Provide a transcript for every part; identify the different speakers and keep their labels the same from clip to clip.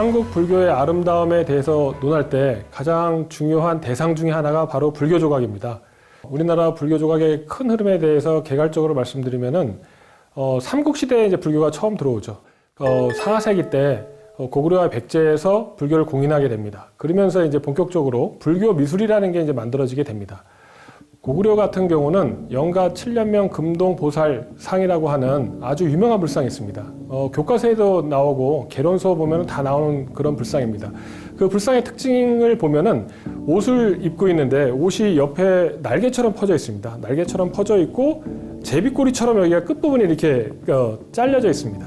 Speaker 1: 한국 불교의 아름다움에 대해서 논할 때 가장 중요한 대상 중에 하나가 바로 불교 조각입니다. 우리나라 불교 조각의 큰 흐름에 대해서 개괄적으로 말씀드리면은 삼국시대에 이제 불교가 처음 들어오죠. 4세기 때 고구려와 백제에서 불교를 공인하게 됩니다. 그러면서 이제 본격적으로 불교 미술이라는 게 이제 만들어지게 됩니다. 고구려 같은 경우는 영가 7년명 금동보살상이라고 하는 아주 유명한 불상이 있습니다. 교과서에도 나오고 개론서 보면 다 나오는 그런 불상입니다. 그 불상의 특징을 보면은 옷을 입고 있는데 옷이 옆에 날개처럼 퍼져 있습니다. 날개처럼 퍼져 있고 제비꼬리처럼 여기가 끝부분이 이렇게 잘려져 있습니다.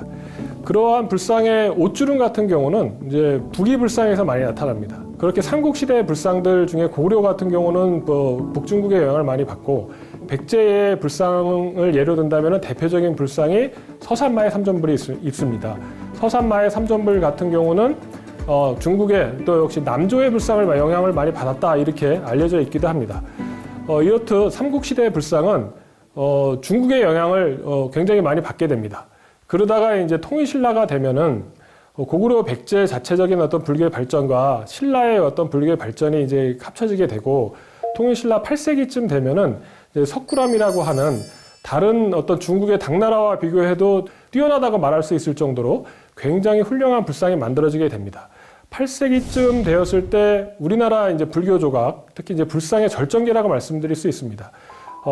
Speaker 1: 그러한 불상의 옷주름 같은 경우는 이제 북이불상에서 많이 나타납니다. 그렇게 삼국시대 불상들 중에 고구려 같은 경우는 북중국의 영향을 많이 받고, 백제의 불상을 예로 든다면 대표적인 불상이 서산마의 삼전불이 있습니다. 서산마의 삼전불 같은 경우는 중국의 또 역시 남조의 불상을 영향을 많이 받았다 이렇게 알려져 있기도 합니다. 이렇듯 삼국시대 불상은 중국의 영향을 굉장히 많이 받게 됩니다. 그러다가 이제 통일신라가 되면은 고구려 백제 자체적인 어떤 불교의 발전과 신라의 어떤 불교의 발전이 이제 합쳐지게 되고, 통일신라 8세기쯤 되면은 이제 석굴암이라고 하는 다른 어떤 중국의 당나라와 비교해도 뛰어나다고 말할 수 있을 정도로 굉장히 훌륭한 불상이 만들어지게 됩니다. 8세기쯤 되었을 때 우리나라 이제 불교 조각, 특히 이제 불상의 절정기라고 말씀드릴 수 있습니다.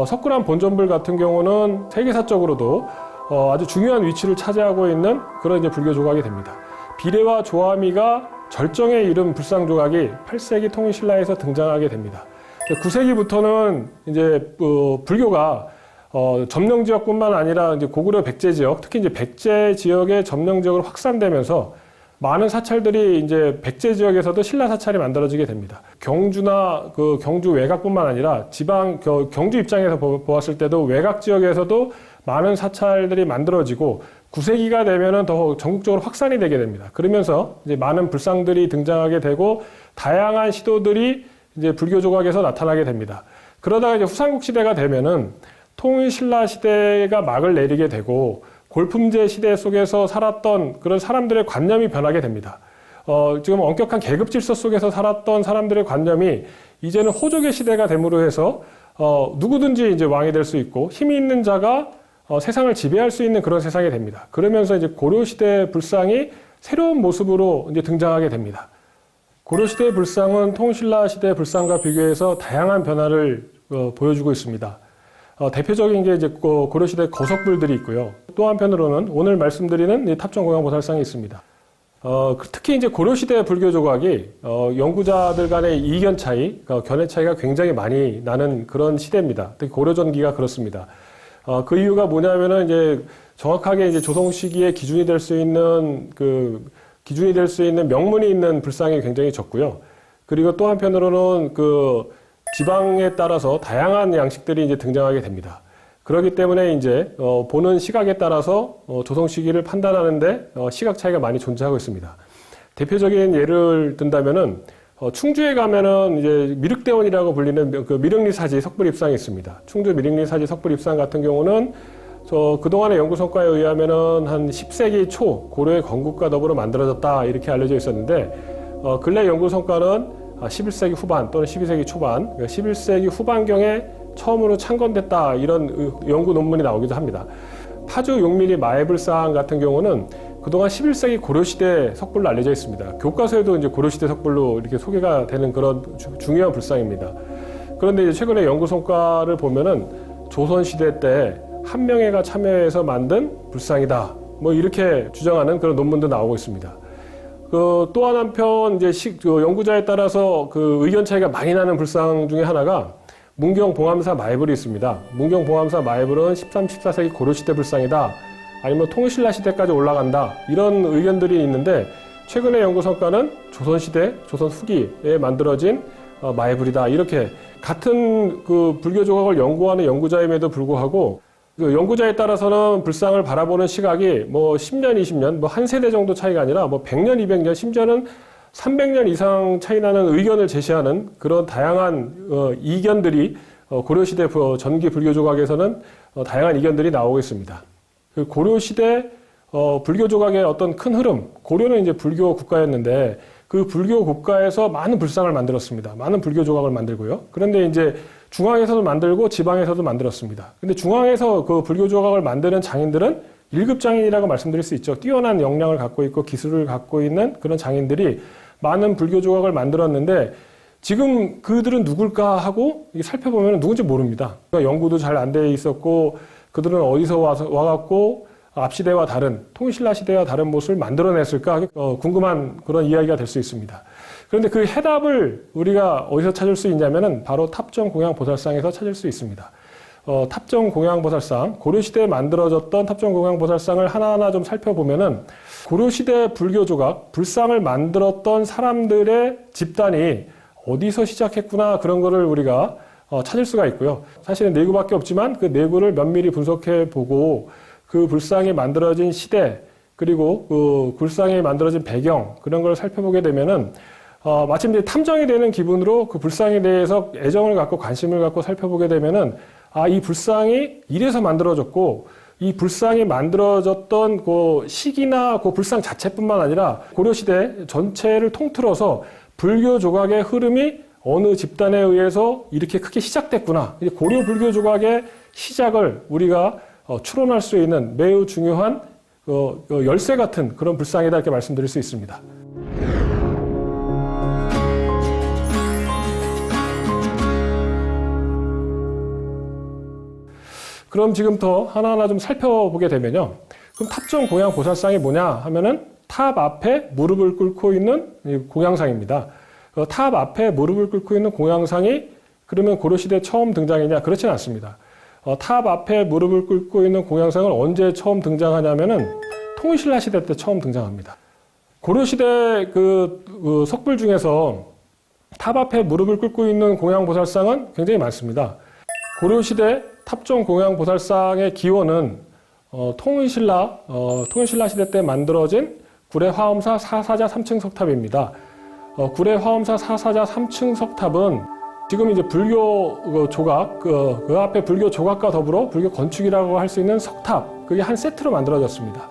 Speaker 1: 석굴암 본전불 같은 경우는 세계사적으로도 아주 중요한 위치를 차지하고 있는 그런 이제 불교 조각이 됩니다. 비례와 조아미가 절정에 이른 불상 조각이 8세기 통일신라에서 등장하게 됩니다. 9세기부터는 이제 불교가 점령 지역뿐만 아니라 이제 고구려 백제 지역, 특히 이제 백제 지역의 점령 지역으로 확산되면서 많은 사찰들이 이제 백제 지역에서도 신라 사찰이 만들어지게 됩니다. 경주나 경주 외곽뿐만 아니라 지방 경주 입장에서 보았을 때도 외곽 지역에서도 많은 사찰들이 만들어지고 9세기가 되면은 더 전국적으로 확산이 되게 됩니다. 그러면서 이제 많은 불상들이 등장하게 되고 다양한 시도들이 이제 불교 조각에서 나타나게 됩니다. 그러다가 이제 후삼국 시대가 되면은 통일신라 시대가 막을 내리게 되고 골품제 시대 속에서 살았던 그런 사람들의 관념이 변하게 됩니다. 지금 엄격한 계급 질서 속에서 살았던 사람들의 관념이 이제는 호족의 시대가 됨으로 해서 누구든지 이제 왕이 될 수 있고 힘이 있는 자가 세상을 지배할 수 있는 그런 세상이 됩니다. 그러면서 이제 고려시대 불상이 새로운 모습으로 이제 등장하게 됩니다. 고려시대 불상은 통신라 시대 불상과 비교해서 다양한 변화를 보여주고 있습니다. 대표적인 게 이제 고려시대 거석불들이 있고요. 또 한편으로는 오늘 말씀드리는 탑정공양보살상이 있습니다. 특히 이제 고려시대 불교 조각이 연구자들 간의 이견 차이, 견해 차이가 굉장히 많이 나는 그런 시대입니다. 특히 고려전기가 그렇습니다. 그 이유가 뭐냐면은 이제 정확하게 이제 조송 시기의 기준이 될 수 있는 기준이 될 수 있는 명문이 있는 불상이 굉장히 적고요. 그리고 또 한편으로는 지방에 따라서 다양한 양식들이 이제 등장하게 됩니다. 그렇기 때문에 이제 보는 시각에 따라서 조송 시기를 판단하는데 시각 차이가 많이 존재하고 있습니다. 대표적인 예를 든다면은 충주에 가면은 이제 미륵대원이라고 불리는 미륵리사지 석불입상이 있습니다. 충주 미륵리사지 석불입상 같은 경우는 그동안의 연구 성과에 의하면은 한 10세기 초 고려의 건국과 더불어 만들어졌다 이렇게 알려져 있었는데, 근래 연구 성과는 11세기 후반 또는 12세기 초반, 11세기 후반경에 처음으로 창건됐다 이런 연구 논문이 나오기도 합니다. 파주 용미리 마애불상 같은 경우는 그동안 11세기 고려시대 석불로 알려져 있습니다. 교과서에도 이제 고려시대 석불로 이렇게 소개가 되는 그런 중요한 불상입니다. 그런데 이제 최근에 연구 성과를 보면은 조선시대 때 한명회가 참여해서 만든 불상이다. 뭐 이렇게 주장하는 그런 논문도 나오고 있습니다. 또 한편 이제 연구자에 따라서 의견 차이가 많이 나는 불상 중에 하나가 문경 봉암사 마애불이 있습니다. 문경 봉암사 마애불은 13, 14세기 고려시대 불상이다. 아니면 통일신라 시대까지 올라간다. 이런 의견들이 있는데, 최근의 연구 성과는 조선시대, 조선 후기에 만들어진 마애불이다. 이렇게 같은 불교 조각을 연구하는 연구자임에도 불구하고 연구자에 따라서는 불상을 바라보는 시각이 뭐 10년, 20년, 뭐 한 세대 정도 차이가 아니라 뭐 100년, 200년, 심지어는 300년 이상 차이 나는 의견을 제시하는 그런 다양한 이견들이 고려시대 전기 불교 조각에서는 다양한 이견들이 나오고 있습니다. 고려시대 불교 조각의 어떤 큰 흐름, 고려는 이제 불교 국가였는데 그 불교 국가에서 많은 불상을 만들었습니다. 많은 불교 조각을 만들고요. 그런데 이제 중앙에서도 만들고 지방에서도 만들었습니다. 근데 중앙에서 그 불교 조각을 만드는 장인들은 1급 장인이라고 말씀드릴 수 있죠. 뛰어난 역량을 갖고 있고 기술을 갖고 있는 그런 장인들이 많은 불교 조각을 만들었는데 지금 그들은 누굴까 하고 살펴보면 누군지 모릅니다. 그러니까 연구도 잘 안 돼 있었고 그들은 어디서 와갖고 앞시대와 다른 통일신라 시대와 다른 모습을 만들어냈을까 궁금한 그런 이야기가 될 수 있습니다. 그런데 그 해답을 우리가 어디서 찾을 수 있냐면은 바로 탑정공양보살상에서 찾을 수 있습니다. 탑정공양보살상, 고려시대에 만들어졌던 탑정공양보살상을 하나하나 좀 살펴보면은 고려시대 불교 조각, 불상을 만들었던 사람들의 집단이 어디서 시작했구나 그런 거를 우리가 찾을 수가 있고요. 사실은 네 구밖에 없지만 그 네 구를 면밀히 분석해 보고 그 불상이 만들어진 시대 그리고 그 불상이 만들어진 배경 그런 걸 살펴보게 되면은 마침 이제 탐정이 되는 기분으로 그 불상에 대해서 애정을 갖고 관심을 갖고 살펴보게 되면은 이 불상이 이래서 만들어졌고 이 불상이 만들어졌던 그 시기나 그 불상 자체뿐만 아니라 고려시대 전체를 통틀어서 불교 조각의 흐름이 어느 집단에 의해서 이렇게 크게 시작됐구나. 고려 불교 조각의 시작을 우리가 추론할 수 있는 매우 중요한 열쇠 같은 그런 불상이다 이렇게 말씀드릴 수 있습니다. 그럼 지금부터 하나하나 좀 살펴보게 되면요. 그럼 탑정공양보살상이 뭐냐 하면은 탑 앞에 무릎을 꿇고 있는 공양상입니다. 탑 앞에 무릎을 꿇고 있는 공양상이 그러면 고려시대 처음 등장이냐? 그렇지는 않습니다. 탑 앞에 무릎을 꿇고 있는 공양상은 언제 처음 등장하냐면은 통일신라 시대 때 처음 등장합니다. 고려시대 그 석불 중에서 탑 앞에 무릎을 꿇고 있는 공양보살상은 굉장히 많습니다. 고려시대 탑정공양보살상의 기원은 통일신라 시대 때 만들어진 구례화엄사 사사자 3층 석탑입니다. 구례화엄사 사사자 3층 석탑은 지금 이제 불교 조각, 그 앞에 불교 조각과 더불어 불교 건축이라고 할 수 있는 석탑, 그게 한 세트로 만들어졌습니다.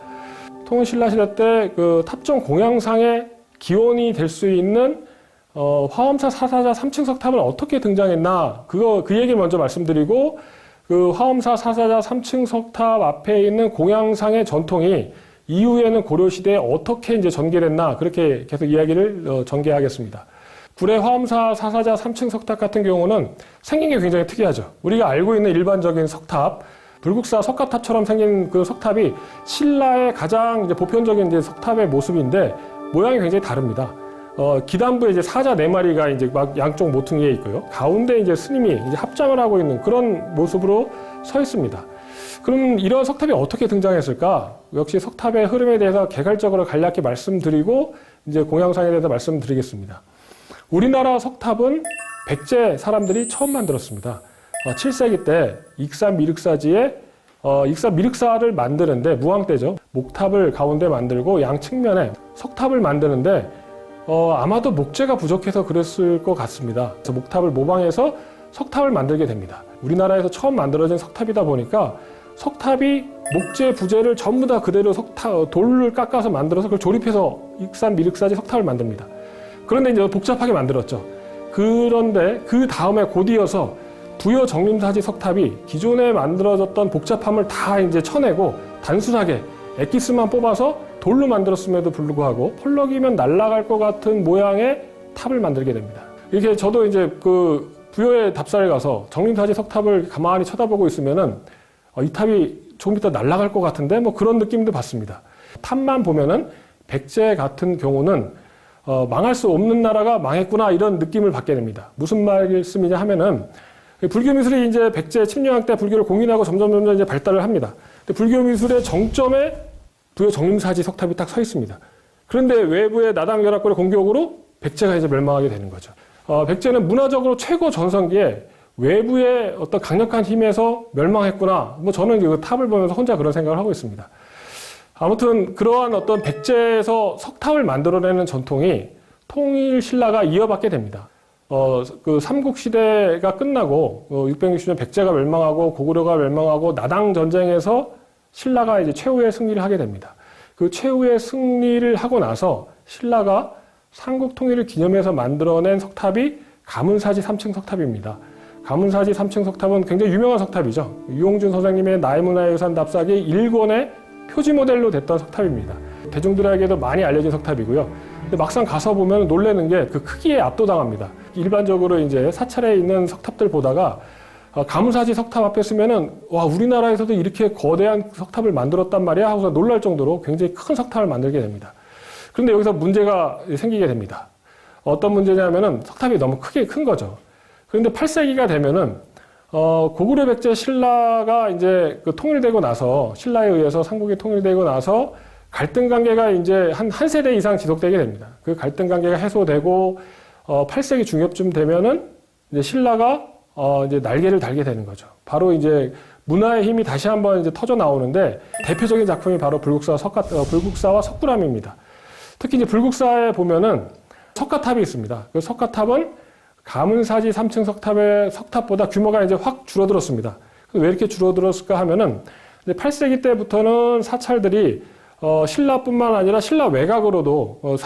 Speaker 1: 통일신라 시대 때 그 탑정공양상의 기원이 될 수 있는 화엄사 사사자 3층 석탑은 어떻게 등장했나, 그 얘기를 먼저 말씀드리고, 그 화엄사 사사자 3층 석탑 앞에 있는 공양상의 전통이 이후에는 고려시대에 어떻게 이제 전개됐나, 그렇게 계속 이야기를 전개하겠습니다. 구례 화엄사 사사자 3층 석탑 같은 경우는 생긴 게 굉장히 특이하죠. 우리가 알고 있는 일반적인 석탑, 불국사 석가탑처럼 생긴 그 석탑이 신라의 가장 이제 보편적인 이제 석탑의 모습인데 모양이 굉장히 다릅니다. 기단부에 이제 사자 4마리가 이제 막 양쪽 모퉁이에 있고요. 가운데 이제 스님이 이제 합장을 하고 있는 그런 모습으로 서 있습니다. 그럼 이런 석탑이 어떻게 등장했을까? 역시 석탑의 흐름에 대해서 개괄적으로 간략히 말씀드리고 이제 공양상에 대해서 말씀드리겠습니다. 우리나라 석탑은 백제 사람들이 처음 만들었습니다. 7세기 때 익산 미륵사지에 익산 미륵사를 만드는데 무왕 때죠. 목탑을 가운데 만들고 양 측면에 석탑을 만드는데 아마도 목재가 부족해서 그랬을 것 같습니다. 그래서 목탑을 모방해서 석탑을 만들게 됩니다. 우리나라에서 처음 만들어진 석탑이다 보니까 석탑이 목재 부재를 전부 다 그대로 돌을 깎아서 만들어서 그걸 조립해서 익산 미륵사지 석탑을 만듭니다. 그런데 이제 복잡하게 만들었죠. 그런데 그 다음에 곧이어서 부여 정림사지 석탑이 기존에 만들어졌던 복잡함을 다 이제 쳐내고 단순하게 엑기스만 뽑아서 돌로 만들었음에도 불구하고 펄럭이면 날아갈 것 같은 모양의 탑을 만들게 됩니다. 이렇게 저도 이제 그 부여의 답사를 가서 정림사지 석탑을 가만히 쳐다보고 있으면은 이 탑이 조금 이따 날아갈 것 같은데 뭐 그런 느낌도 받습니다. 탑만 보면은 백제 같은 경우는 망할 수 없는 나라가 망했구나 이런 느낌을 받게 됩니다. 무슨 말씀이냐 하면은 불교 미술이 이제 백제 침략 때 불교를 공인하고 점점 이제 발달을 합니다. 근데 불교 미술의 정점에 부여 정림사지 석탑이 딱 서 있습니다. 그런데 외부의 나당결합권의 공격으로 백제가 이제 멸망하게 되는 거죠. 백제는 문화적으로 최고 전성기에 외부의 어떤 강력한 힘에서 멸망했구나. 뭐 저는 그 탑을 보면서 혼자 그런 생각을 하고 있습니다. 아무튼 그러한 어떤 백제에서 석탑을 만들어내는 전통이 통일신라가 이어받게 됩니다. 그 삼국시대가 끝나고 660년 백제가 멸망하고 고구려가 멸망하고 나당 전쟁에서 신라가 이제 최후의 승리를 하게 됩니다. 그 최후의 승리를 하고 나서 신라가 삼국 통일을 기념해서 만들어낸 석탑이 가문사지 3층 석탑입니다. 가문사지 3층 석탑은 굉장히 유명한 석탑이죠. 유홍준 선생님의 나의 문화유산 답사기 1권의 표지 모델로 됐던 석탑입니다. 대중들에게도 많이 알려진 석탑이고요. 근데 막상 가서 보면 놀라는 게 그 크기에 압도당합니다. 일반적으로 이제 사찰에 있는 석탑들 보다가 가문사지 석탑 앞에 서면은 와, 우리나라에서도 이렇게 거대한 석탑을 만들었단 말이야 하고서 놀랄 정도로 굉장히 큰 석탑을 만들게 됩니다. 그런데 여기서 문제가 생기게 됩니다. 어떤 문제냐면은 석탑이 너무 크게 큰 거죠. 그런데 8세기가 되면은 고구려 백제 신라가 이제 그 통일되고 나서, 신라에 의해서 삼국이 통일되고 나서 갈등 관계가 이제 한 세대 이상 지속되게 됩니다. 그 갈등 관계가 해소되고 8세기 중엽쯤 되면은 이제 신라가 이제 날개를 달게 되는 거죠. 바로 이제 문화의 힘이 다시 한번 이제 터져 나오는데 대표적인 작품이 바로 불국사와 석굴암입니다. 특히 이제 불국사에 보면은 석가탑이 있습니다. 그 석가탑은 가문사지 3층 석탑보다 규모가 이제 확 줄어들었습니다. 왜 이렇게 줄어들었을까 하면은 이제 8세기 때부터는 사찰들이 신라뿐만 아니라 신라 외곽으로도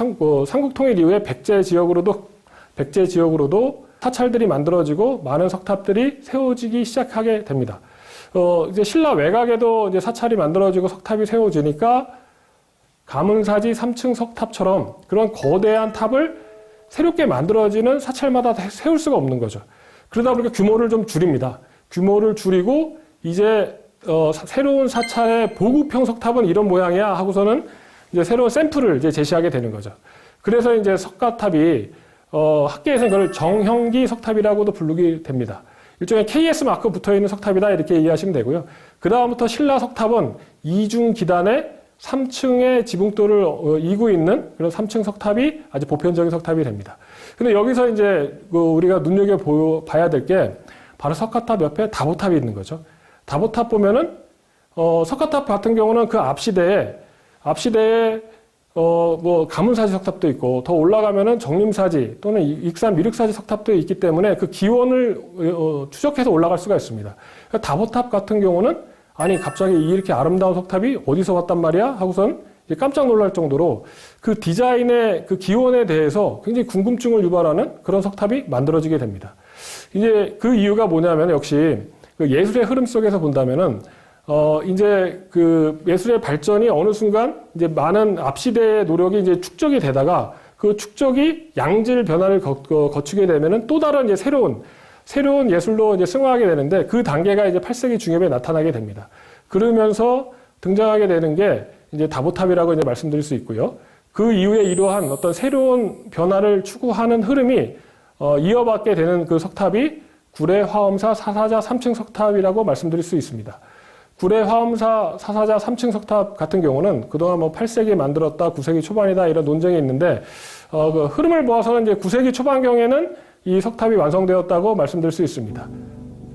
Speaker 1: 삼국 통일 이후에 백제 지역으로도 사찰들이 만들어지고 많은 석탑들이 세워지기 시작하게 됩니다. 이제 신라 외곽에도 이제 사찰이 만들어지고 석탑이 세워지니까 가문사지 3층 석탑처럼 그런 거대한 탑을 새롭게 만들어지는 사찰마다 세울 수가 없는 거죠. 그러다 보니까 규모를 좀 줄입니다. 규모를 줄이고 이제 새로운 사찰의 보급형 석탑은 이런 모양이야 하고서는 이제 새로운 샘플을 이제 제시하게 되는 거죠. 그래서 이제 석가탑이 학계에서는 그걸 정형기 석탑이라고도 부르게 됩니다. 일종의 KS 마크 붙어 있는 석탑이다 이렇게 이해하시면 되고요. 그 다음부터 신라 석탑은 이중 기단에 3층의 지붕돌을 이고 있는 그런 3층 석탑이 아주 보편적인 석탑이 됩니다. 근데 여기서 이제 우리가 눈여겨봐야 될 게 바로 석가탑 옆에 다보탑이 있는 거죠. 다보탑 보면은, 석가탑 같은 경우는 그 앞시대에 가문사지 석탑도 있고, 더 올라가면은 정림사지 또는 익산 미륵사지 석탑도 있기 때문에 그 기원을 추적해서 올라갈 수가 있습니다. 다보탑 같은 경우는 아니 갑자기 이렇게 아름다운 석탑이 어디서 왔단 말이야? 하고선 이제 깜짝 놀랄 정도로 그 디자인의 그 기원에 대해서 굉장히 궁금증을 유발하는 그런 석탑이 만들어지게 됩니다. 이제 그 이유가 뭐냐면 역시 그 예술의 흐름 속에서 본다면은 이제 그 예술의 발전이 어느 순간 이제 많은 앞시대의 노력이 이제 축적이 되다가 그 축적이 양질 변화를 거치게 되면은 또 다른 이제 새로운 예술로 이제 승화하게 되는데 그 단계가 이제 8세기 중엽에 나타나게 됩니다. 그러면서 등장하게 되는 게 이제 다보탑이라고 이제 말씀드릴 수 있고요. 그 이후에 이러한 어떤 새로운 변화를 추구하는 흐름이 이어받게 되는 그 석탑이 구례 화엄사 사사자 3층 석탑이라고 말씀드릴 수 있습니다. 구례 화엄사 사사자 3층 석탑 같은 경우는 그동안 8세기에 만들었다, 9세기 초반이다 이런 논쟁이 있는데 그 흐름을 보아서는 이제 9세기 초반경에는 이 석탑이 완성되었다고 말씀드릴 수 있습니다.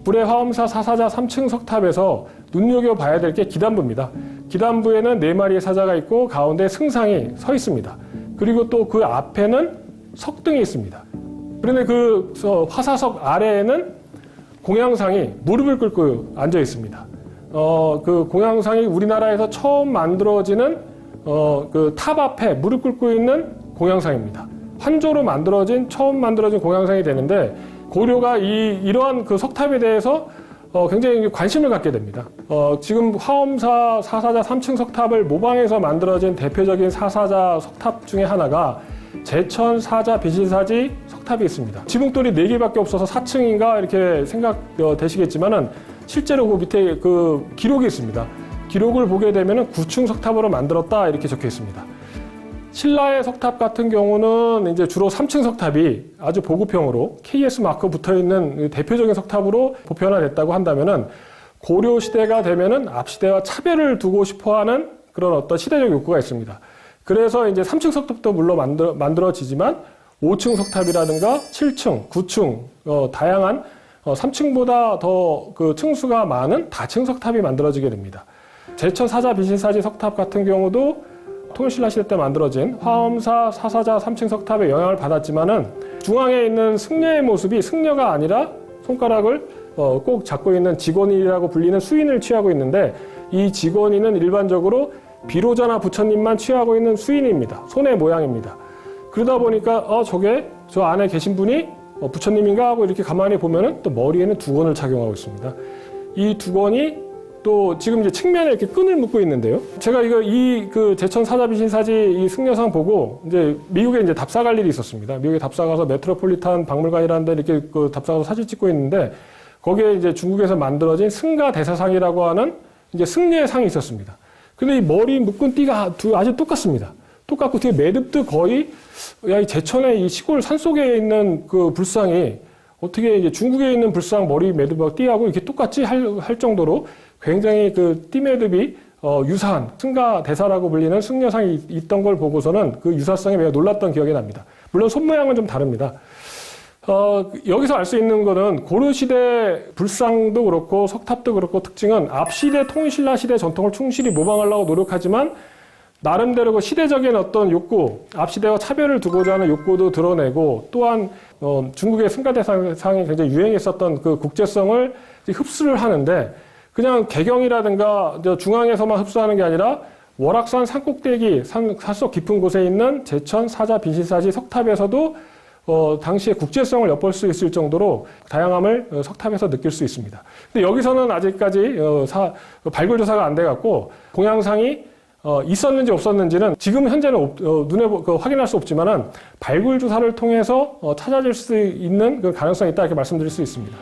Speaker 1: 구례 화엄사 사사자 3층 석탑에서 눈여겨봐야 될 게 기단부입니다. 기단부에는 4마리의 사자가 있고 가운데 승상이 서 있습니다. 그리고 또 그 앞에는 석등이 있습니다. 그런데 그 화사석 아래에는 공양상이 무릎을 꿇고 앉아 있습니다. 그 공양상이 우리나라에서 처음 만들어지는 그 탑 앞에 무릎 꿇고 있는 공양상입니다. 환조로 처음 만들어진 공양상이 되는데 고려가 이러한 그 석탑에 대해서 굉장히 관심을 갖게 됩니다. 지금 화엄사 사사자 3층 석탑을 모방해서 만들어진 대표적인 사사자 석탑 중에 하나가 제천 사자 비실사지 석탑이 있습니다. 지붕돌이 4개밖에 없어서 4층인가 이렇게 생각되시겠지만은 실제로 그 밑에 그 기록이 있습니다. 기록을 보게 되면은 9층 석탑으로 만들었다 이렇게 적혀 있습니다. 신라의 석탑 같은 경우는 이제 주로 3층 석탑이 아주 보급형으로 KS 마크 붙어 있는 대표적인 석탑으로 보편화됐다고 한다면은 고려 시대가 되면은 앞시대와 차별을 두고 싶어 하는 그런 어떤 시대적 욕구가 있습니다. 그래서 이제 3층 석탑도 물론 만들어지지만 5층 석탑이라든가 7층, 9층, 다양한 3층보다 더 그 층수가 많은 다층 석탑이 만들어지게 됩니다. 제천 사자 비실사지 석탑 같은 경우도 통일신라 시대 때 만들어진 화엄사 사사자 3층 석탑에 영향을 받았지만은 중앙에 있는 승려의 모습이 승려가 아니라 손가락을 꼭 잡고 있는 직원이라고 불리는 수인을 취하고 있는데 이 직원이는 일반적으로 비로자나 부처님만 취하고 있는 수인입니다. 손의 모양입니다. 그러다 보니까 저게 저 안에 계신 분이 부처님인가 하고 이렇게 가만히 보면은 또 머리에는 두건을 착용하고 있습니다. 이 두건이 또 지금 이제 측면에 이렇게 끈을 묶고 있는데요. 제가 그 제천 사자비신사지 이 승려상 보고 이제 미국에 이제 답사 갈 일이 있었습니다. 미국에 답사 가서 메트로폴리탄 박물관이라는 데 이렇게 그 답사 가서 사진 찍고 있는데 거기에 이제 중국에서 만들어진 승가대사상이라고 하는 이제 승려의 상이 있었습니다. 근데 이 머리 묶은 띠가 아주 똑같습니다. 똑같고 되게 매듭도 거의 이 제천의 이 시골 산속에 있는 그 불상이 어떻게 이제 중국에 있는 불상 머리 매듭하고 띠하고 이렇게 똑같이 할 정도로 굉장히 그 띠 매듭이 유사한 승가대사라고 불리는 승려상이 있던 걸 보고서는 그 유사성에 매우 놀랐던 기억이 납니다. 물론 손 모양은 좀 다릅니다. 여기서 알 수 있는 거는 고려시대 불상도 그렇고 석탑도 그렇고 특징은 앞시대 통일신라 시대 전통을 충실히 모방하려고 노력하지만 나름대로 그 시대적인 어떤 욕구, 앞시대와 차별을 두고자 하는 욕구도 드러내고 또한 중국의 승가대상이 굉장히 유행했었던 그 국제성을 흡수를 하는데 그냥 개경이라든가 중앙에서만 흡수하는 게 아니라 월악산 산꼭대기 산속 깊은 곳에 있는 제천 사자 빈신사지 석탑에서도 당시에 국제성을 엿볼 수 있을 정도로 다양함을 석탑에서 느낄 수 있습니다. 근데 여기서는 아직까지 발굴 조사가 안 돼갖고 공양상이 있었는지 없었는지는 지금 현재는 눈에 확인할 수 없지만은 발굴 조사를 통해서 찾아질 수 있는 그 가능성이 있다 이렇게 말씀드릴 수 있습니다.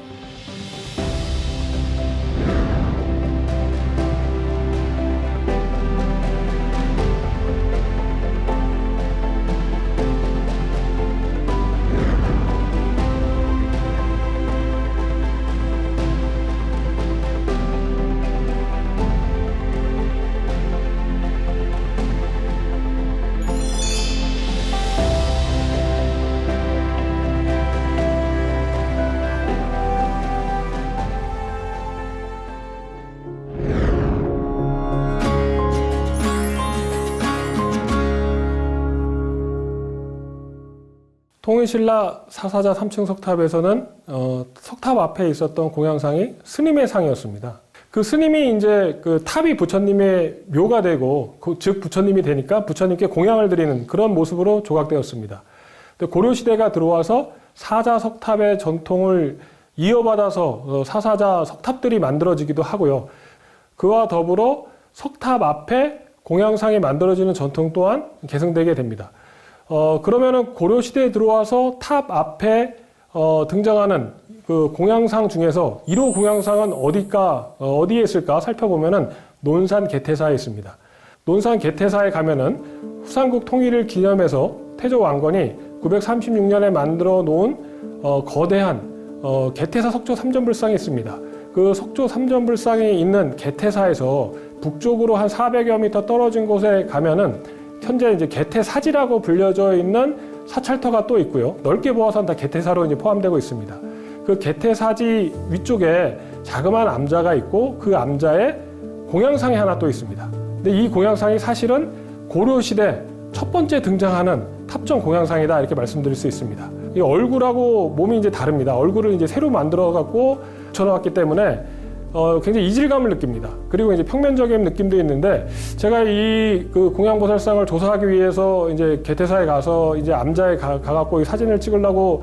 Speaker 1: 통일신라 사사자 3층 석탑에서는 석탑 앞에 있었던 공양상이 스님의 상이었습니다. 그 스님이 이제 그 탑이 부처님의 묘가 되고 즉 부처님이 되니까 부처님께 공양을 드리는 그런 모습으로 조각되었습니다. 고려시대가 들어와서 사자 석탑의 전통을 이어받아서 사사자 석탑들이 만들어지기도 하고요. 그와 더불어 석탑 앞에 공양상이 만들어지는 전통 또한 계승되게 됩니다. 그러면은 고려시대에 들어와서 탑 앞에 등장하는 그 공양상 중에서 1호 공양상은 어디에 있을까 살펴보면은 논산 개태사에 있습니다. 논산 개태사에 가면은 후삼국 통일을 기념해서 태조 왕건이 936년에 만들어 놓은 거대한 개태사 석조 삼전불상이 있습니다. 그 석조 삼전불상이 있는 개태사에서 북쪽으로 한 400여 미터 떨어진 곳에 가면은 현재 이제 개태사지라고 불려져 있는 사찰터가 또 있고요. 넓게 보아서는 다 개태사로 이제 포함되고 있습니다. 그 개태사지 위쪽에 자그마한 암자가 있고 그 암자에 공양상이 하나 또 있습니다. 근데 이 공양상이 사실은 고려시대 첫 번째 등장하는 탑정 공양상이다 이렇게 말씀드릴 수 있습니다. 이 얼굴하고 몸이 이제 다릅니다. 얼굴을 이제 새로 만들어 갖고 붙여놨기 때문에 굉장히 이질감을 느낍니다. 그리고 이제 평면적인 느낌도 있는데 제가 이 그 공양보살상을 조사하기 위해서 이제 개태사에 가서 이제 암자에 가갖고 이 사진을 찍으려고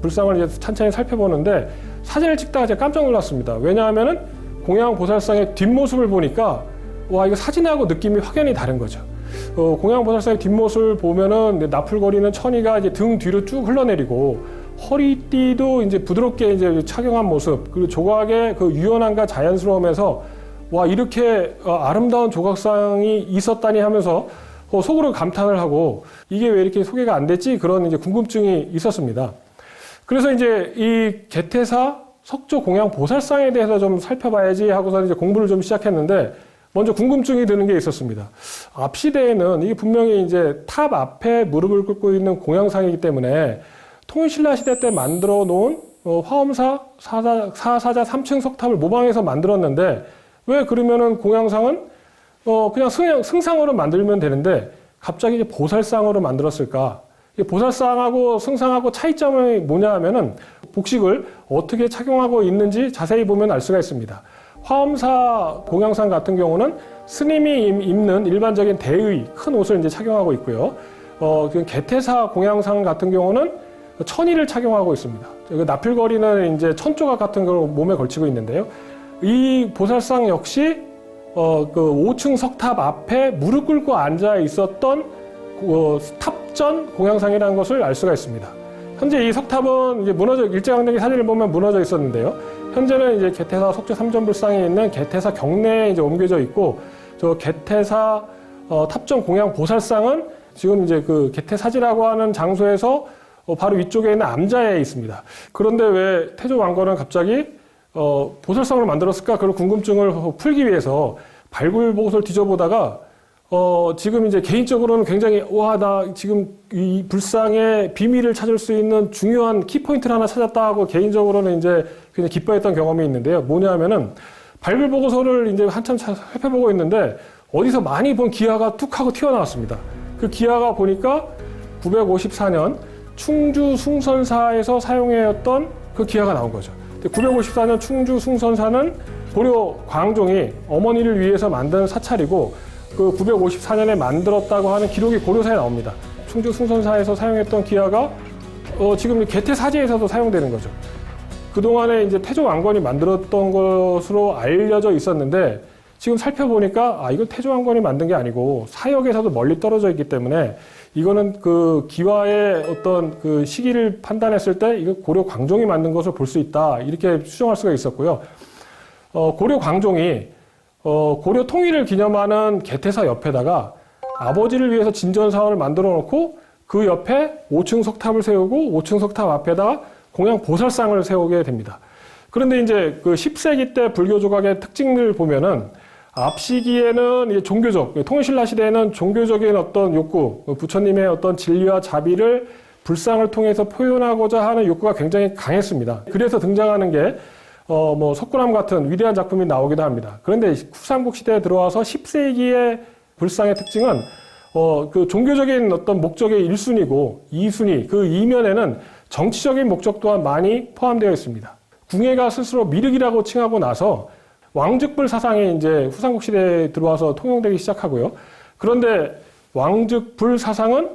Speaker 1: 불상을 이제 천천히 살펴보는데 사진을 찍다가 제가 깜짝 놀랐습니다. 왜냐하면은 공양보살상의 뒷모습을 보니까 와 이거 사진하고 느낌이 확연히 다른 거죠. 공양보살상의 뒷모습을 보면은 나풀거리는 천이가 이제 등 뒤로 쭉 흘러내리고 허리띠도 이제 부드럽게 이제 착용한 모습, 그리고 조각의 그 유연함과 자연스러움에서 와 이렇게 아름다운 조각상이 있었다니 하면서 속으로 감탄을 하고 이게 왜 이렇게 소개가 안 됐지 그런 이제 궁금증이 있었습니다. 그래서 이제 이 개태사 석조 공양 보살상에 대해서 좀 살펴봐야지 하고서 이제 공부를 좀 시작했는데 먼저 궁금증이 드는 게 있었습니다. 앞 시대에는 이게 분명히 이제 탑 앞에 무릎을 꿇고 있는 공양상이기 때문에 통일신라 시대 때 만들어 놓은 화엄사 사사자 3층 석탑을 모방해서 만들었는데 왜 그러면은 공양상은 그냥 승상으로 만들면 되는데 갑자기 이제 보살상으로 만들었을까? 보살상하고 승상하고 차이점이 뭐냐 하면은 복식을 어떻게 착용하고 있는지 자세히 보면 알 수가 있습니다. 화엄사 공양상 같은 경우는 스님이 입는 일반적인 대의 큰 옷을 이제 착용하고 있고요. 개태사 공양상 같은 경우는 천의를 착용하고 있습니다. 나필거리는 이제 천조각 같은 걸 몸에 걸치고 있는데요. 이 보살상 역시 그 5층 석탑 앞에 무릎 꿇고 앉아 있었던 탑전 공양상이라는 것을 알 수가 있습니다. 현재 이 석탑은 이제 일제강점기 사진을 보면 무너져 있었는데요. 현재는 이제 개태사 속죄 삼전불상에 있는 개태사 경내에 이제 옮겨져 있고, 저 개태사 탑전 공양 보살상은 지금 이제 그 개태사지라고 하는 장소에서 바로 위쪽에 있는 암자에 있습니다. 그런데 왜 태조 왕건은 갑자기 보살상을 만들었을까? 그런 궁금증을 풀기 위해서 발굴보고서를 뒤져보다가 지금 이제 개인적으로는 굉장히 나 지금 이 불상의 비밀을 찾을 수 있는 중요한 키포인트를 하나 찾았다 하고 개인적으로는 이제 굉장히 기뻐했던 경험이 있는데요. 뭐냐면은 발굴보고서를 이제 한참 살펴보고 있는데 어디서 많이 본 기하가 툭 하고 튀어나왔습니다. 그 기하가 보니까 954년 충주 숭선사에서 사용해왔던 그 기하가 나온 거죠. 954년 충주 숭선사는 고려 광종이 어머니를 위해서 만든 사찰이고, 그 954년에 만들었다고 하는 기록이 고려사에 나옵니다. 충주 숭선사에서 사용했던 기하가 지금 개태사지에서도 사용되는 거죠. 그동안에 이제 태조 왕건이 만들었던 것으로 알려져 있었는데, 지금 살펴보니까 이거 태조 왕건이 만든 게 아니고 사역에서도 멀리 떨어져 있기 때문에 이거는 그 기와의 어떤 그 시기를 판단했을 때 이거 고려 광종이 만든 것을 볼 수 있다, 이렇게 추정할 수가 있었고요. 고려 광종이 고려 통일을 기념하는 개태사 옆에다가 아버지를 위해서 진전사원을 만들어 놓고 그 옆에 5층 석탑을 세우고 5층 석탑 앞에다 공양 보살상을 세우게 됩니다. 그런데 이제 그 10세기 때 불교 조각의 특징을 보면은 앞 시기에는 이제 종교적, 통일신라 시대에는 종교적인 어떤 욕구, 부처님의 어떤 진리와 자비를 불상을 통해서 표현하고자 하는 욕구가 굉장히 강했습니다. 그래서 등장하는 게 석굴암 같은 위대한 작품이 나오기도 합니다. 그런데 후삼국 시대에 들어와서 10세기의 불상의 특징은 그 종교적인 어떤 목적의 1순위고 2순위, 그 이면에는 정치적인 목적 또한 많이 포함되어 있습니다. 궁예가 스스로 미륵이라고 칭하고 나서 왕즉불 사상이 이제 후삼국 시대에 들어와서 통용되기 시작하고요. 그런데 왕즉불 사상은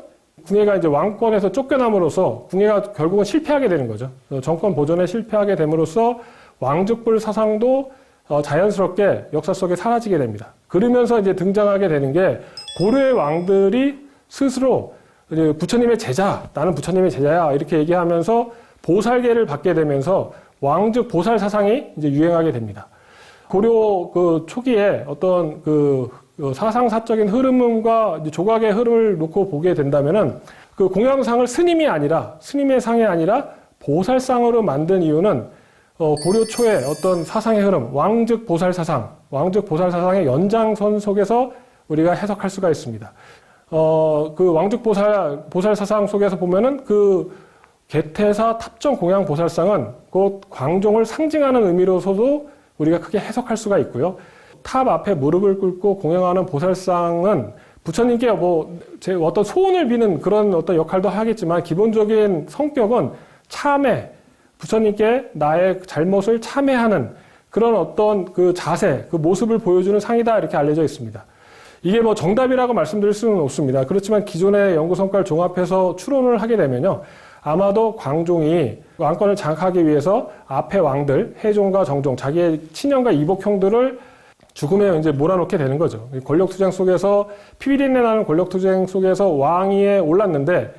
Speaker 1: 궁예가 이제 왕권에서 쫓겨남으로써 궁예가 결국은 실패하게 되는 거죠. 정권 보존에 실패하게 됨으로써 왕즉불 사상도 자연스럽게 역사 속에 사라지게 됩니다. 그러면서 이제 등장하게 되는 게 고려의 왕들이 스스로 이제 부처님의 제자, 나는 부처님의 제자야, 이렇게 얘기하면서 보살계를 받게 되면서 왕즉 보살 사상이 이제 유행하게 됩니다. 고려 그 초기에 어떤 그 사상사적인 흐름과 조각의 흐름을 놓고 보게 된다면은 그 공양상을 스님의 상이 아니라 보살상으로 만든 이유는 고려 초의 어떤 사상의 흐름, 왕즉 보살 사상의 연장선 속에서 우리가 해석할 수가 있습니다. 그 왕즉 보살 사상 속에서 보면은 그 개태사 탑정 공양 보살상은 곧 광종을 상징하는 의미로서도 우리가 크게 해석할 수가 있고요. 탑 앞에 무릎을 꿇고 공양하는 보살상은 부처님께 제 어떤 소원을 비는 그런 어떤 역할도 하겠지만 기본적인 성격은 참회, 부처님께 나의 잘못을 참회하는 그런 어떤 그 자세, 그 모습을 보여주는 상이다, 이렇게 알려져 있습니다. 이게 정답이라고 말씀드릴 수는 없습니다. 그렇지만 기존의 연구 성과를 종합해서 추론을 하게 되면요, 아마도 광종이 왕권을 장악하기 위해서 앞에 왕들, 해종과 정종, 자기의 친형과 이복형들을 죽음에 이제 몰아넣게 되는 거죠. 권력투쟁 속에서, 피비린내 나는 권력투쟁 속에서 왕위에 올랐는데,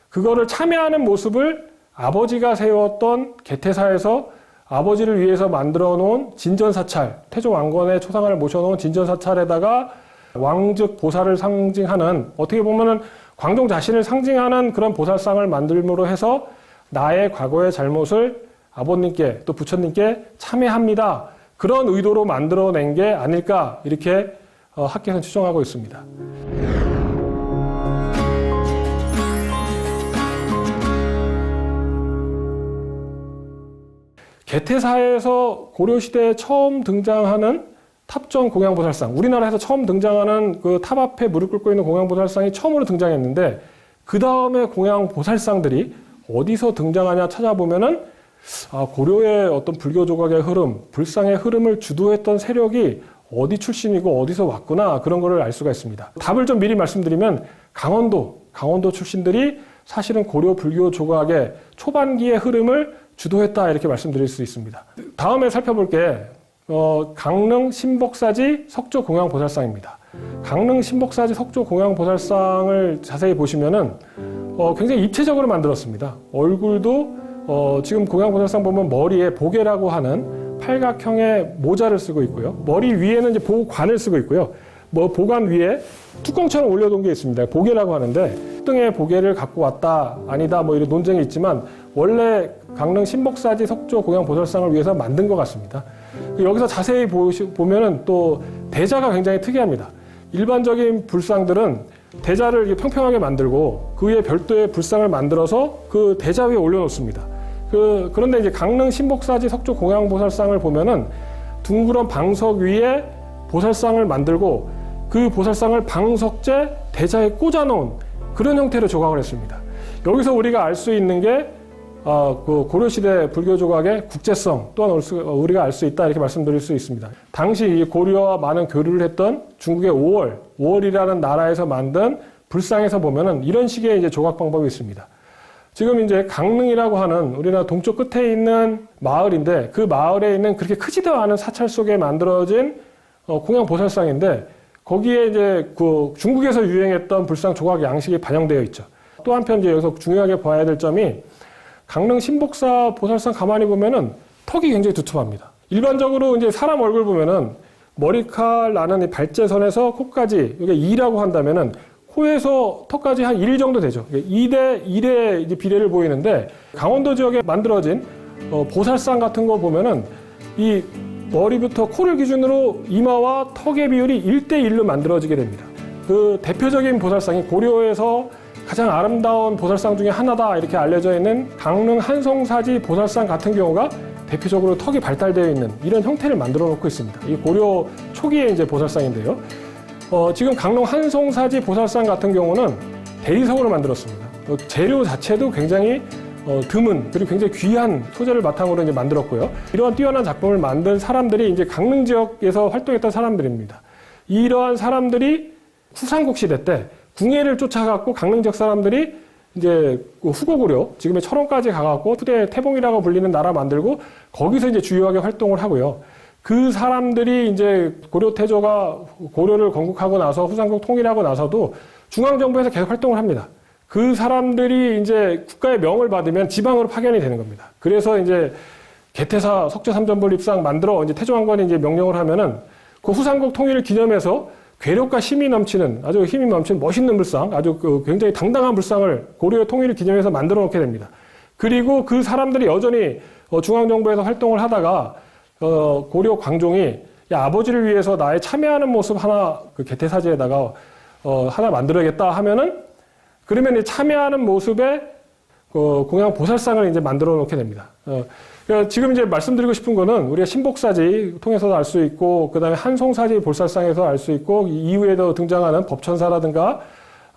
Speaker 1: 그거를 참여하는 모습을 아버지가 세웠던 개태사에서 아버지를 위해서 만들어 놓은 진전사찰, 태조 왕건의 초상을 모셔놓은 진전사찰에다가 왕즉 보살을 상징하는, 어떻게 보면은 광종 자신을 상징하는 그런 보살상을 만들므로 해서 나의 과거의 잘못을 아버님께 또 부처님께 참회합니다, 그런 의도로 만들어낸 게 아닐까, 이렇게 학계에서는 추정하고 있습니다. 개태사에서 고려시대에 처음 등장하는 탑정 공양보살상, 우리나라에서 처음 등장하는 그 탑 앞에 무릎 꿇고 있는 공양보살상이 처음으로 등장했는데, 그 다음에 공양보살상들이 어디서 등장하냐 찾아보면은 고려의 어떤 불교 조각의 흐름, 불상의 흐름을 주도했던 세력이 어디 출신이고 어디서 왔구나 그런 거를 알 수가 있습니다. 답을 좀 미리 말씀드리면 강원도 출신들이 사실은 고려 불교 조각의 초반기의 흐름을 주도했다 이렇게 말씀드릴 수 있습니다. 다음에 살펴볼 게 강릉 신복사지 석조 공양보살상입니다. 강릉 신복사지 석조 공양보살상을 자세히 보시면은 굉장히 입체적으로 만들었습니다. 얼굴도 지금 공양보살상 보면 머리에 보계라고 하는 팔각형의 모자를 쓰고 있고요. 머리 위에는 이제 보관을 쓰고 있고요. 보관 위에 뚜껑처럼 올려둔 게 있습니다. 보계라고 하는데 등에 보계를 갖고 왔다 아니다 이런 논쟁이 있지만 원래 강릉 신복사지 석조 공양보살상을 위해서 만든 것 같습니다. 여기서 자세히 보면은 또 대자가 굉장히 특이합니다. 일반적인 불상들은 대자를 평평하게 만들고 그 위에 별도의 불상을 만들어서 그 대자 위에 올려놓습니다. 그런데 이제 강릉 신복사지 석조 공양보살상을 보면은 둥그런 방석 위에 보살상을 만들고 그 보살상을 방석재 대자에 꽂아놓은 그런 형태로 조각을 했습니다. 여기서 우리가 알 수 있는 게 그 고려시대 불교 조각의 국제성 또한 우리가 알 수 있다 이렇게 말씀드릴 수 있습니다. 당시 고려와 많은 교류를 했던 중국의 5월이라는 나라에서 만든 불상에서 보면은 이런 식의 이제 조각 방법이 있습니다. 지금 이제 강릉이라고 하는 우리나라 동쪽 끝에 있는 마을인데 그 마을에 있는 그렇게 크지도 않은 사찰 속에 만들어진 공양보살상인데 거기에 이제 그 중국에서 유행했던 불상 조각 양식이 반영되어 있죠. 또 한편 이제 여기서 중요하게 봐야 될 점이 강릉 신복사 보살상 가만히 보면은 턱이 굉장히 두툼합니다. 일반적으로 이제 사람 얼굴 보면은 머리칼 나는 이 발제선에서 코까지 이게 2라고 한다면은 코에서 턱까지 한 1 정도 되죠. 2대 1의 이제 비례를 보이는데 강원도 지역에 만들어진 보살상 같은 거 보면은 이 머리부터 코를 기준으로 이마와 턱의 비율이 1대1로 만들어지게 됩니다. 그 대표적인 보살상이 고려에서 가장 아름다운 보살상 중에 하나다 이렇게 알려져 있는 강릉 한송사지 보살상 같은 경우가 대표적으로 턱이 발달되어 있는 이런 형태를 만들어 놓고 있습니다. 이 고려 초기의 이제 보살상인데요. 지금 강릉 한송사지 보살상 같은 경우는 대리석으로 만들었습니다. 재료 자체도 굉장히 드문 그리고 굉장히 귀한 소재를 바탕으로 이제 만들었고요. 이러한 뛰어난 작품을 만든 사람들이 이제 강릉 지역에서 활동했던 사람들입니다. 이러한 사람들이 후삼국 시대 때 궁예를 쫓아갖고 강릉 지역 사람들이 이제 후고구려 지금의 철원까지 가갖고 후대 태봉이라고 불리는 나라 만들고 거기서 이제 주요하게 활동을 하고요. 그 사람들이 이제 고려 태조가 고려를 건국하고 나서 후삼국 통일하고 나서도 중앙정부에서 계속 활동을 합니다. 그 사람들이 이제 국가의 명을 받으면 지방으로 파견이 되는 겁니다. 그래서 이제 개태사 석조 삼전불 입상 만들어 이제 태조왕건이 이제 명령을 하면은 그 후삼국 통일을 기념해서 괴력과 힘이 넘치는 아주 힘이 넘치는 멋있는 불상, 아주 굉장히 당당한 불상을 고려의 통일을 기념해서 만들어 놓게 됩니다. 그리고 그 사람들이 여전히 중앙정부에서 활동을 하다가 고려 광종이 야, 아버지를 위해서 나의 참여하는 모습 하나 그 개태사지에다가 하나 만들어야겠다 하면은 그러면 이제 참여하는 모습에 공양 보살상을 이제 만들어 놓게 됩니다. 그러니까 지금 이제 말씀드리고 싶은 거는 우리가 신복사지 통해서도 알 수 있고, 그 다음에 한송사지 볼살상에서 알 수 있고, 이후에도 등장하는 법천사라든가,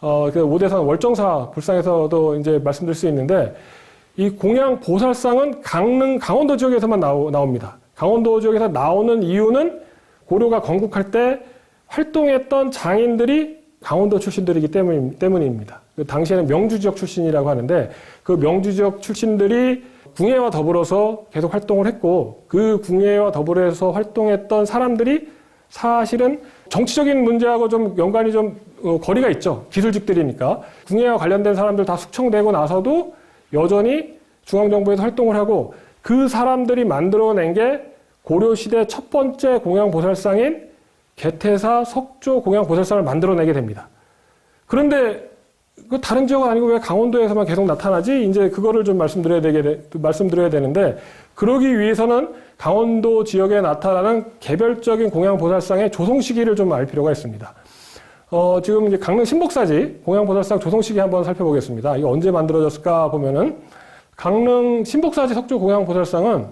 Speaker 1: 오대산 월정사 불상에서도 이제 말씀드릴 수 있는데, 이 공양 보살상은 강원도 지역에서만 나옵니다. 강원도 지역에서 나오는 이유는 고려가 건국할 때 활동했던 장인들이 강원도 출신들이기 때문입니다. 당시에는 명주 지역 출신이라고 하는데 그 명주 지역 출신들이 궁예와 더불어서 계속 활동을 했고 그 궁예와 더불어서 활동했던 사람들이 사실은 정치적인 문제하고 좀 연관이 좀 거리가 있죠. 기술직들이니까. 궁예와 관련된 사람들 다 숙청되고 나서도 여전히 중앙정부에서 활동을 하고 그 사람들이 만들어낸 게 고려시대 첫 번째 공양보살상인 개태사 석조 공양보살상을 만들어내게 됩니다. 그런데 그 다른 지역은 아니고 왜 강원도에서만 계속 나타나지? 이제 그거를 좀 말씀드려야 되는데 그러기 위해서는 강원도 지역에 나타나는 개별적인 공양보살상의 조성 시기를 좀 알 필요가 있습니다. 지금 이제 강릉 신복사지 공양보살상 조성 시기 한번 살펴보겠습니다. 이게 언제 만들어졌을까 보면은 강릉 신복사지 석조 공양보살상은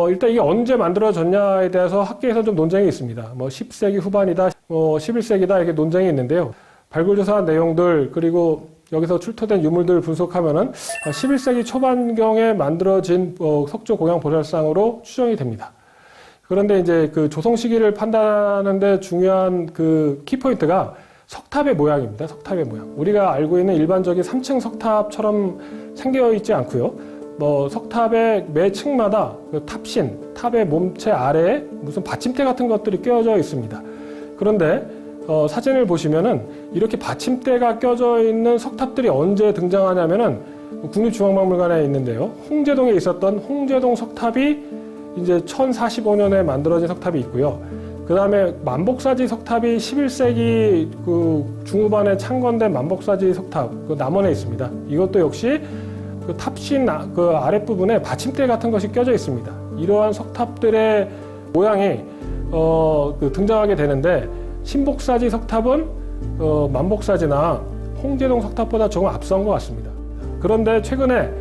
Speaker 1: 일단 이게 언제 만들어졌냐에 대해서 학계에서 좀 논쟁이 있습니다. 10세기 후반이다, 11세기다 이렇게 논쟁이 있는데요. 발굴조사한 내용들 그리고 여기서 출토된 유물들을 분석하면은 11세기 초반경에 만들어진 석조 공양 보살상으로 추정이 됩니다. 그런데 이제 그 조성 시기를 판단하는데 중요한 그 키포인트가 석탑의 모양입니다. 석탑의 모양. 우리가 알고 있는 일반적인 3층 석탑처럼 생겨 있지 않고요. 석탑의 매 층마다 그 탑신, 탑의 몸체 아래에 무슨 받침대 같은 것들이 껴져 있습니다. 그런데 사진을 보시면은 이렇게 받침대가 껴져 있는 석탑들이 언제 등장하냐면은 국립중앙박물관에 있는데요. 홍제동에 있었던 홍제동 석탑이 이제 1045년에 만들어진 석탑이 있고요. 그 다음에 만복사지 석탑이 11세기 그 중후반에 창건된 만복사지 석탑, 그 남원에 있습니다. 이것도 역시 그 탑신 그 아랫부분에 받침대 같은 것이 껴져 있습니다. 이러한 석탑들의 모양이 등장하게 되는데 신복사지 석탑은 만복사지나 홍제동 석탑보다 조금 앞선 것 같습니다. 그런데 최근에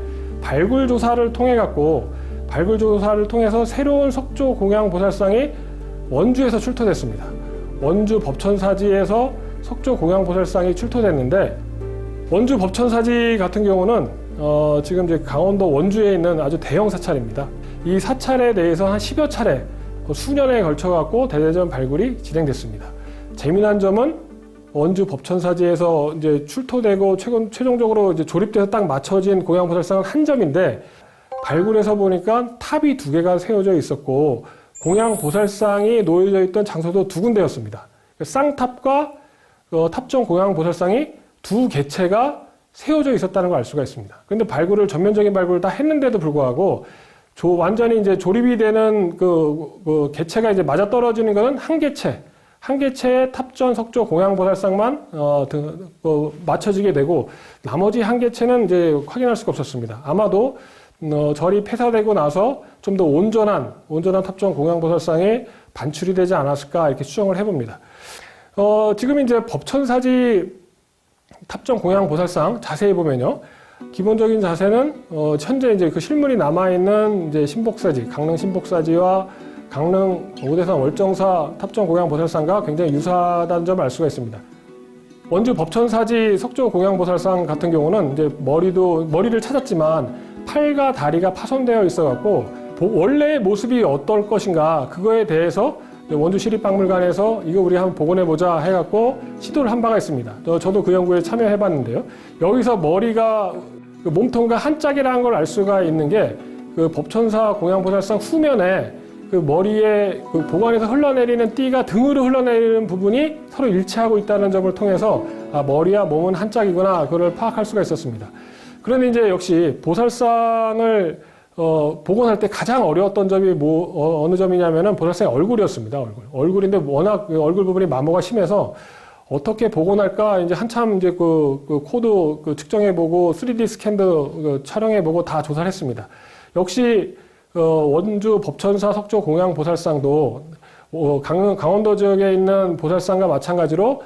Speaker 1: 발굴 조사를 통해서 새로운 석조 공양 보살상이 원주에서 출토됐습니다. 원주 법천사지에서 석조 공양 보살상이 출토됐는데 원주 법천사지 같은 경우는 지금 이제 강원도 원주에 있는 아주 대형 사찰입니다. 이 사찰에 대해서 한 10여 차례 수년에 걸쳐 갖고 대대전 발굴이 진행됐습니다. 재미난 점은 원주 법천사지에서 이제 출토되고 최종적으로 이제 조립돼서 딱 맞춰진 공양 보살상은 한 점인데 발굴해서 보니까 탑이 2개가 세워져 있었고 공양 보살상이 놓여져 있던 장소도 2군데였습니다. 쌍탑과 탑정 공양 보살상이 2개체가 세워져 있었다는 걸 알 수가 있습니다. 그런데 전면적인 발굴을 다 했는데도 불구하고 완전히 이제 조립이 되는 그 개체가 이제 맞아 떨어지는 것은 한 개체의 탑전 석조 공양 보살상만 맞춰지게 되고 나머지 한 개체는 이제 확인할 수가 없었습니다. 아마도 절이 폐사되고 나서 좀 더 온전한 탑정 공양 보살상이 반출이 되지 않았을까 이렇게 추정을 해봅니다. 지금 이제 법천사지 탑정 공양 보살상 자세히 보면요. 기본적인 자세는 현재 이제 그 실물이 남아있는 이제 신복사지, 강릉 신복사지와 강릉 오대산 월정사 탑정 공양 보살상과 굉장히 유사하다는 점을 알 수가 있습니다. 원주 법천사지 석조 공양 보살상 같은 경우는 이제 머리를 찾았지만 팔과 다리가 파손되어 있어갖고 원래의 모습이 어떨 것인가 그거에 대해서 원주시립박물관에서 이거 우리 한번 복원해보자 해갖고 시도를 한 바가 있습니다. 저도 그 연구에 참여해봤는데요. 여기서 머리가 몸통과 한 짝이라는 걸 알 수가 있는 게 그 법천사 공양보살상 후면에 그 머리에 그 보관에서 흘러내리는 띠가 등으로 흘러내리는 부분이 서로 일치하고 있다는 점을 통해서 머리와 몸은 한 짝이구나 그걸 파악할 수가 있었습니다. 그런데 이제 역시 보살상을 복원할 때 가장 어려웠던 점이 어느 점이냐면은 보살상의 얼굴이었습니다. 얼굴인데 워낙 얼굴 부분이 마모가 심해서 어떻게 복원할까 이제 한참 이제 그 코드 측정해보고 3D 스캔도 촬영해보고 다 조사를 했습니다. 역시 원주 법천사 석조 공양 보살상도 강원도 지역에 있는 보살상과 마찬가지로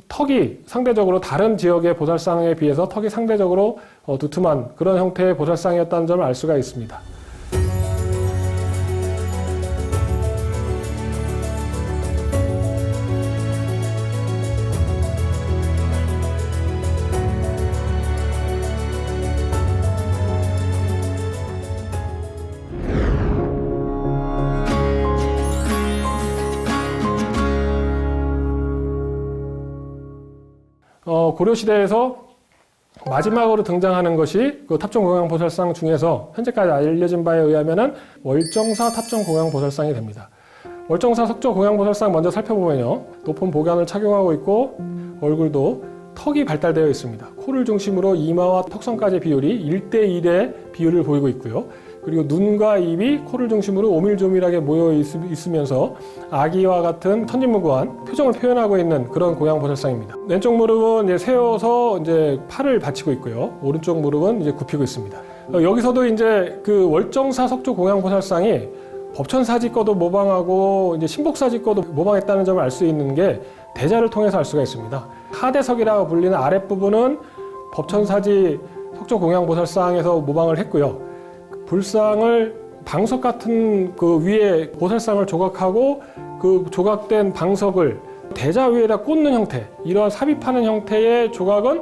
Speaker 1: 턱이 상대적으로 다른 지역의 보살상에 비해서 턱이 상대적으로 두툼한 그런 형태의 보살상이었다는 점을 알 수가 있습니다. 고려시대에서 마지막으로 등장하는 것이 그 탑정공양보살상 중에서 현재까지 알려진 바에 의하면은 월정사 탑정공양보살상이 됩니다. 월정사 석조공양보살상 먼저 살펴보면요. 높은 복양을 착용하고 있고 얼굴도 턱이 발달되어 있습니다. 코를 중심으로 이마와 턱선까지의 비율이 1대1의 비율을 보이고 있고요. 그리고 눈과 입이 코를 중심으로 오밀조밀하게 모여 있으면서 아기와 같은 천진무구한 표정을 표현하고 있는 그런 공양보살상입니다. 왼쪽 무릎은 이제 세워서 이제 팔을 받치고 있고요. 오른쪽 무릎은 이제 굽히고 있습니다. 여기서도 이제 그 월정사 석조 공양보살상이 법천사지 거도 모방하고 이제 신복사지 거도 모방했다는 점을 알 수 있는 게 대자를 통해서 알 수가 있습니다. 하대석이라고 불리는 아랫부분은 법천사지 석조 공양보살상에서 모방을 했고요. 불상을 방석 같은 그 위에 보살상을 조각하고 그 조각된 방석을 대자 위에다 꽂는 형태, 이러한 삽입하는 형태의 조각은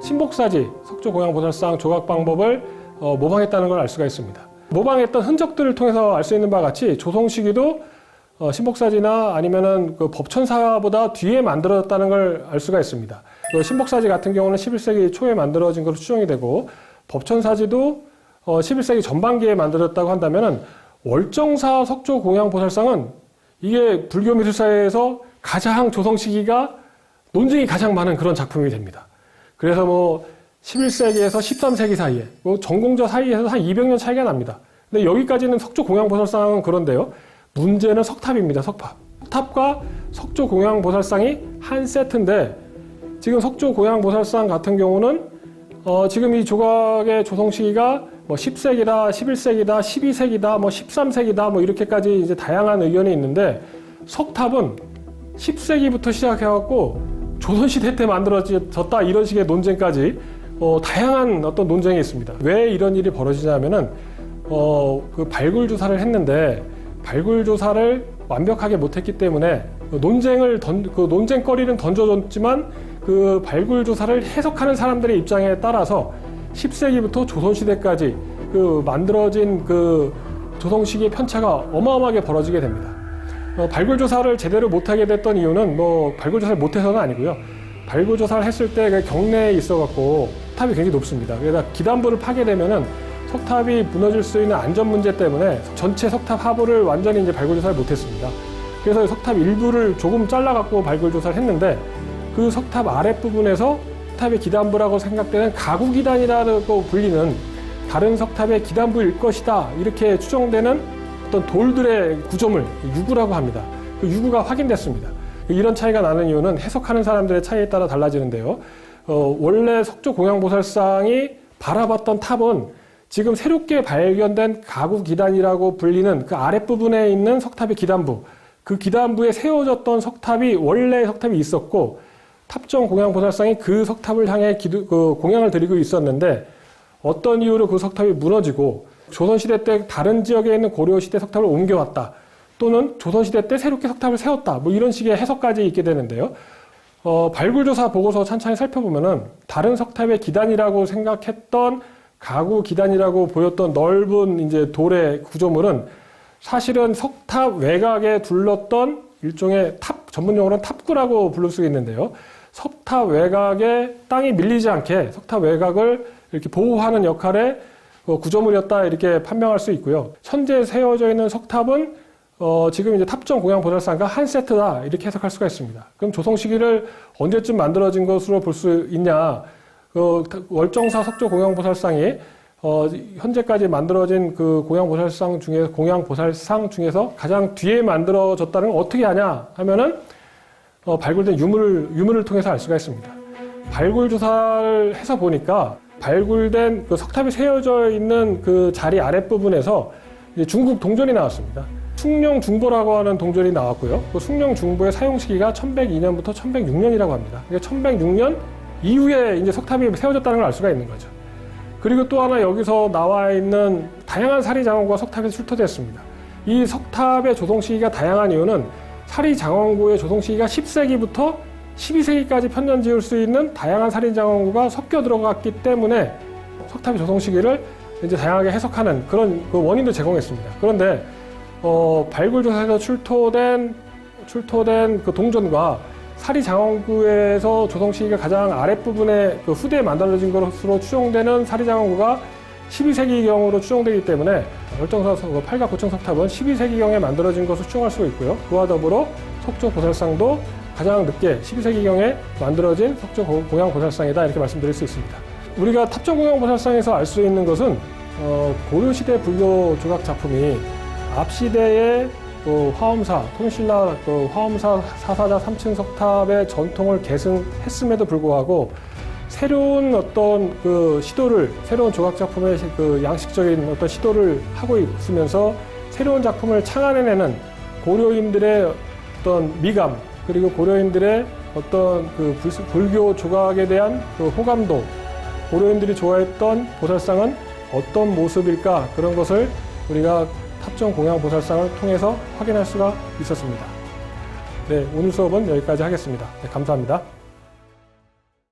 Speaker 1: 신복사지 석조공양보살상 조각 방법을 모방했다는 걸 알 수가 있습니다. 모방했던 흔적들을 통해서 알 수 있는 바와 같이 조송 시기도 신복사지나 아니면은 그 법천사보다 뒤에 만들어졌다는 걸 알 수가 있습니다. 그 신복사지 같은 경우는 11세기 초에 만들어진 것으로 추정이 되고, 법천사지도 11세기 전반기에 만들어졌다고 한다면은 월정사 석조공양보살상은 이게 불교 미술사에서 가장 조성 시기가 논쟁이 가장 많은 그런 작품이 됩니다. 그래서 뭐 11세기에서 13세기 사이에, 뭐 전공자 사이에서 한 200년 차이가 납니다. 근데 여기까지는 석조공양보살상은 그런데요. 문제는 석탑입니다. 석탑. 석탑과 석조공양보살상이 한 세트인데, 지금 석조공양보살상 같은 경우는 지금 이 조각의 조성 시기가 뭐 10세기다, 11세기다, 12세기다, 뭐 13세기다, 뭐 이렇게까지 이제 다양한 의견이 있는데, 석탑은 10세기부터 시작해갖고 조선시대 때 만들어졌다 이런 식의 논쟁까지 다양한 어떤 논쟁이 있습니다. 왜 이런 일이 벌어지냐면은 그 발굴 조사를 했는데 발굴 조사를 완벽하게 못했기 때문에 그 논쟁거리는 던져줬지만 그 발굴 조사를 해석하는 사람들의 입장에 따라서 10세기부터 조선시대까지 그 만들어진 그 조성시기의 편차가 어마어마하게 벌어지게 됩니다. 발굴 조사를 제대로 못하게 됐던 이유는 뭐 발굴 조사를 못해서는 아니고요. 발굴 조사를 했을 때 경내에 있어갖고 석탑이 굉장히 높습니다. 그래서 기단부를 파괴되면은 석탑이 무너질 수 있는 안전 문제 때문에 전체 석탑 하부를 완전히 이제 발굴 조사를 못했습니다. 그래서 석탑 일부를 조금 잘라갖고 발굴 조사를 했는데, 그 석탑 아랫부분에서 석탑의 기단부라고 생각되는 가구 기단이라고 불리는 다른 석탑의 기단부일 것이다, 이렇게 추정되는 어떤 돌들의 구조물, 유구라고 합니다. 그 유구가 확인됐습니다. 이런 차이가 나는 이유는 해석하는 사람들의 차이에 따라 달라지는데요. 원래 석조공양보살상이 바라봤던 탑은 지금 새롭게 발견된 가구 기단이라고 불리는 그 아랫부분에 있는 석탑의 기단부, 그 기단부에 세워졌던 석탑이 원래 석탑이 있었고, 탑정공양보살상이 그 석탑을 향해 공양을 드리고 있었는데, 어떤 이유로 그 석탑이 무너지고 조선시대 때 다른 지역에 있는 고려시대 석탑을 옮겨왔다, 또는 조선시대 때 새롭게 석탑을 세웠다, 뭐 이런 식의 해석까지 있게 되는데요. 발굴조사 보고서 찬찬히 살펴보면은 다른 석탑의 기단이라고 생각했던 가구 기단이라고 보였던 넓은 이제 돌의 구조물은 사실은 석탑 외곽에 둘렀던 일종의 탑, 전문용어로는 탑구라고 부를 수 있는데요. 석탑 외곽에 땅이 밀리지 않게 석탑 외곽을 이렇게 보호하는 역할의 구조물이었다, 이렇게 판명할 수 있고요. 현재 세워져 있는 석탑은 지금 이제 탑정공양보살상과 한 세트다, 이렇게 해석할 수가 있습니다. 그럼 조성 시기를 언제쯤 만들어진 것으로 볼 수 있냐? 월정사 석조공양보살상이 현재까지 만들어진 그 공양보살상 중에서 가장 뒤에 만들어졌다는 걸 어떻게 아냐 하면은 발굴된 유물을 통해서 알 수가 있습니다. 발굴 조사를 해서 보니까 발굴된 그 석탑이 세워져 있는 그 자리 아랫부분에서 이제 중국 동전이 나왔습니다. 숭룡중보라고 하는 동전이 나왔고요. 그 숭룡중보의 사용 시기가 1102년부터 1106년이라고 합니다. 그러니까 1106년 이후에 이제 석탑이 세워졌다는 걸 알 수가 있는 거죠. 그리고 또 하나 여기서 나와 있는 다양한 사리장원구가 석탑에서 출토됐습니다. 이 석탑의 조성 시기가 다양한 이유는 사리장원구의 조성 시기가 10세기부터 12세기까지 편년 지을 수 있는 다양한 사리장원구가 섞여 들어갔기 때문에 석탑의 조성 시기를 이제 다양하게 해석하는 그런 그 원인도 제공했습니다. 그런데 발굴조사에서 출토된 그 동전과 사리장원구에서 조성 시기가 가장 아랫부분에 그 후대에 만들어진 것으로 추정되는 사리장원구가 12세기경으로 추정되기 때문에 월정사 팔각 고층 석탑은 12세기경에 만들어진 것으로 추정할 수 있고요. 그와 더불어 석조보살상도 가장 늦게 12세기경에 만들어진 석조공양보살상이다, 이렇게 말씀드릴 수 있습니다. 우리가 탑정공양보살상에서 알 수 있는 것은 고려시대 불교 조각 작품이 앞시대의 화엄사, 통신라 화엄사 사사자 3층 석탑의 전통을 계승했음에도 불구하고 새로운 어떤 새로운 조각 작품의 양식적인 어떤 시도를 하고 있으면서 새로운 작품을 창안해내는 고려인들의 어떤 미감, 그리고 고려인들의 어떤 불교 조각에 대한 호감도, 고려인들이 좋아했던 보살상은 어떤 모습일까, 그런 것을 우리가 탑정공양보살상을 통해서 확인할 수가 있었습니다. 네, 오늘 수업은 여기까지 하겠습니다. 네, 감사합니다.